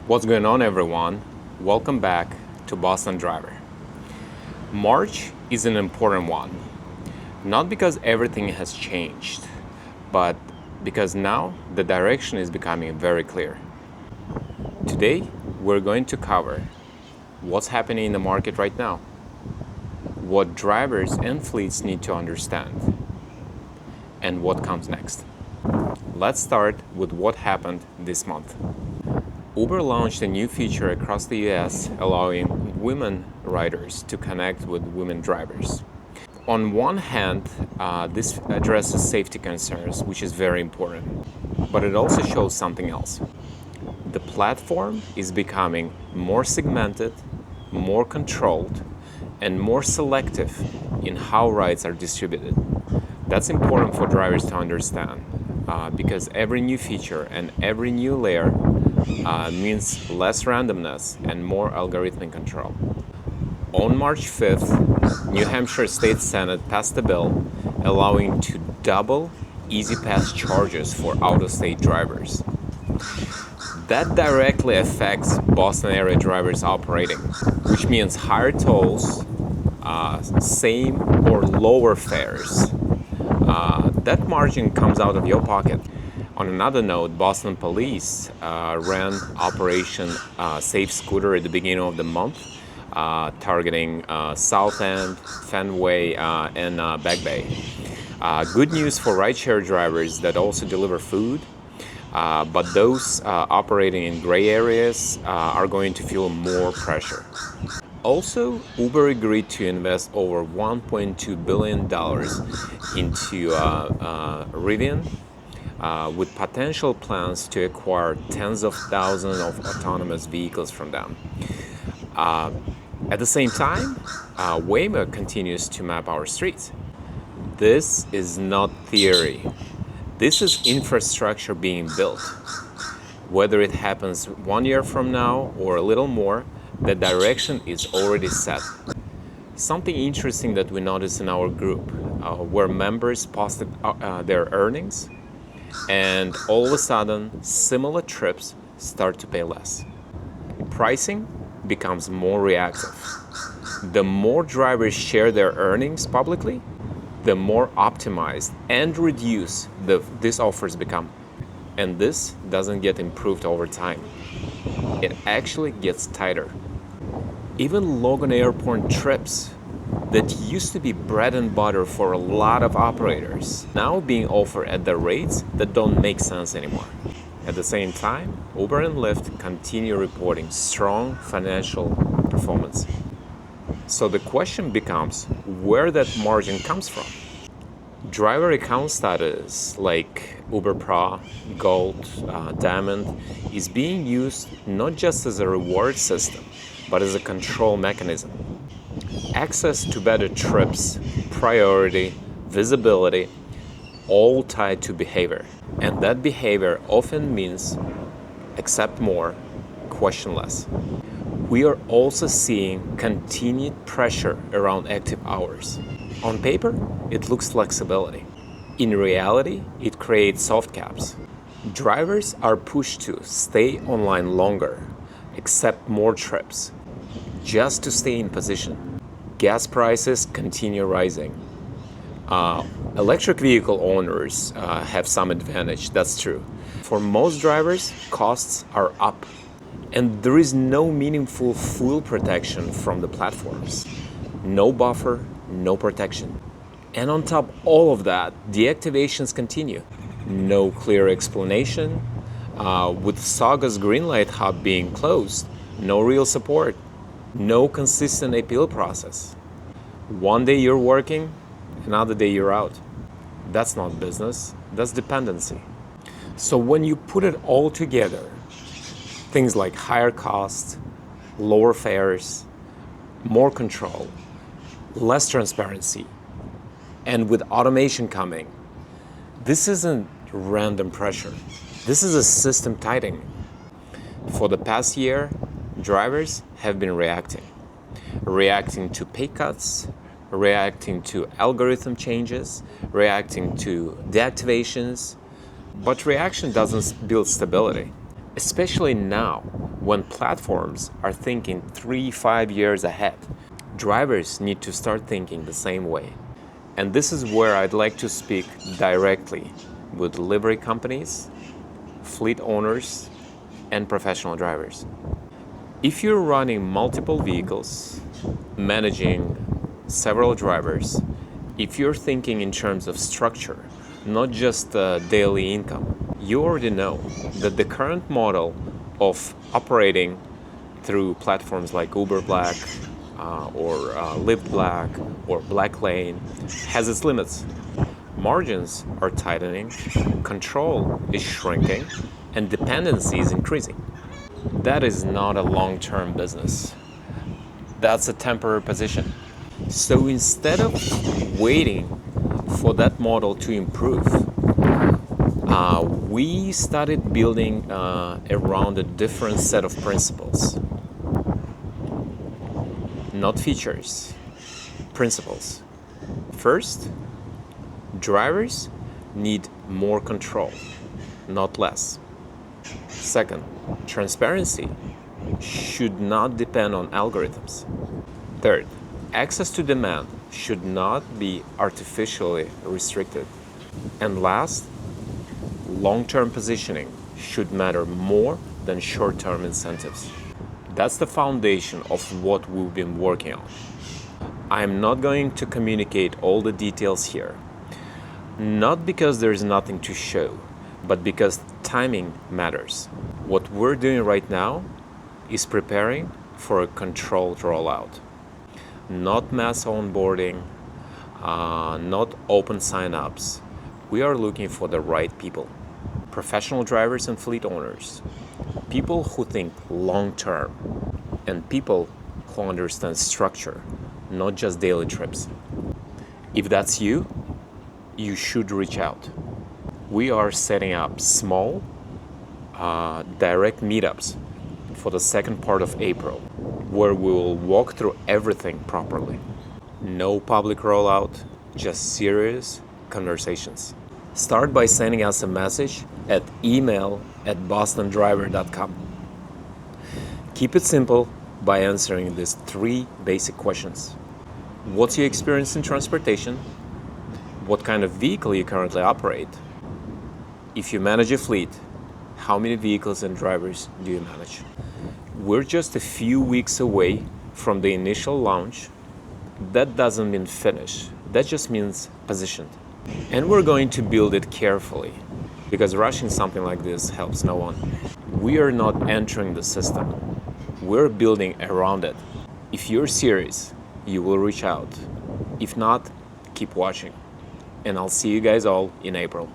What's going on, everyone? Welcome back to Boston Driver. March is an important one, not because everything has changed, but because now the direction is becoming very clear. Today, we're going to cover what's happening in the market right now, what drivers and fleets need to understand, and what comes next. Let's start with what happened this month. Uber launched a new feature across the US allowing women riders to connect with women drivers. On one hand, this addresses safety concerns, which is very important, but it also shows something else. The platform is becoming more segmented, more controlled, and more selective in how rides are distributed. That's important for drivers to understand because every new feature and every new layer means less randomness and more algorithmic control. On March 5th, New Hampshire State Senate passed a bill allowing to double Easy Pass charges for out-of-state drivers. That directly affects Boston area drivers operating, which means higher tolls, same or lower fares. That margin comes out of your pocket. On another note, Boston Police ran Operation Safe Scooter at the beginning of the month, targeting South End, Fenway, and Back Bay. Good news for rideshare drivers that also deliver food, but those operating in gray areas are going to feel more pressure. Also, Uber agreed to invest over $1.2 billion into Rivian, with potential plans to acquire tens of thousands of autonomous vehicles from them. At the same time, Waymo continues to map our streets. This is not theory. This is infrastructure being built. Whether it happens 1 year from now or a little more, the direction is already set. Something interesting that we noticed in our group, where members posted their earnings, and all of a sudden, similar trips start to pay less. Pricing becomes more reactive. The more drivers share their earnings publicly, the more optimized and reduced these offers become. And this doesn't get improved over time. It actually gets tighter. Even Logan Airport trips that used to be bread and butter for a lot of operators, now being offered at the rates that don't make sense anymore. At the same time, Uber and Lyft continue reporting strong financial performance. So the question becomes where that margin comes from. Driver account status like Uber Pro, Gold, Diamond is being used not just as a reward system, but as a control mechanism. Access to better trips, priority, visibility, all tied to behavior. And that behavior often means accept more, question less. We are also seeing continued pressure around active hours. On paper, it looks flexibility. In reality, it creates soft caps. Drivers are pushed to stay online longer, accept more trips, just to stay in position. Gas prices continue rising. Electric vehicle owners have some advantage, that's true. For most drivers, costs are up, and there is no meaningful fuel protection from the platforms. No buffer, no protection. And on top of all of that, deactivations continue. No clear explanation. With Saga's Greenlight hub being closed, no real support. No consistent appeal process. One day you're working, another day you're out. That's not business, that's dependency. So when you put it all together, things like higher costs, lower fares, more control, less transparency, and with automation coming, this isn't random pressure. This is a system tightening. For the past year, drivers have been reacting to pay cuts, reacting to algorithm changes, reacting to deactivations. But reaction doesn't build stability. especially now when platforms are thinking 3-5 years ahead. Drivers need to start thinking the same way. And this is where I'd like to speak directly with livery companies, fleet owners, and professional drivers. If you're running multiple vehicles, managing several drivers, if you're thinking in terms of structure, not just daily income, you already know that the current model of operating through platforms like Uber Black or Lyft Black or Black Lane has its limits. Margins are tightening, control is shrinking, and dependency is increasing. That is not a long-term business. That's a temporary position. So instead of waiting for that model to improve, we started building around a different set of principles. Not features, principles. First, drivers need more control, not less. Second, transparency should not depend on algorithms. Third, access to demand should not be artificially restricted. And last, long-term positioning should matter more than short-term incentives. That's the foundation of what we've been working on. I'm not going to communicate all the details here, not because there's nothing to show, but because timing matters. What we're doing right now is preparing for a controlled rollout. Not mass onboarding, not open sign-ups. We are looking for the right people. Professional drivers and fleet owners. People who think long-term. And people who understand structure, not just daily trips. If that's you, you should reach out. We are setting up small, direct meetups for the second part of April, where we will walk through everything properly. No public rollout, just serious conversations. Start by sending us a message at email@bostondriver.com. Keep it simple by answering these 3 basic questions. What's your experience in transportation? What kind of vehicle you currently operate? If you manage a fleet, how many vehicles and drivers do you manage? We're just a few weeks away from the initial launch. That doesn't mean finished. That just means positioned. And we're going to build it carefully, because rushing something like this helps no one. We are not entering the system. We're building around it. If you're serious, you will reach out. If not, keep watching. And I'll see you guys all in April.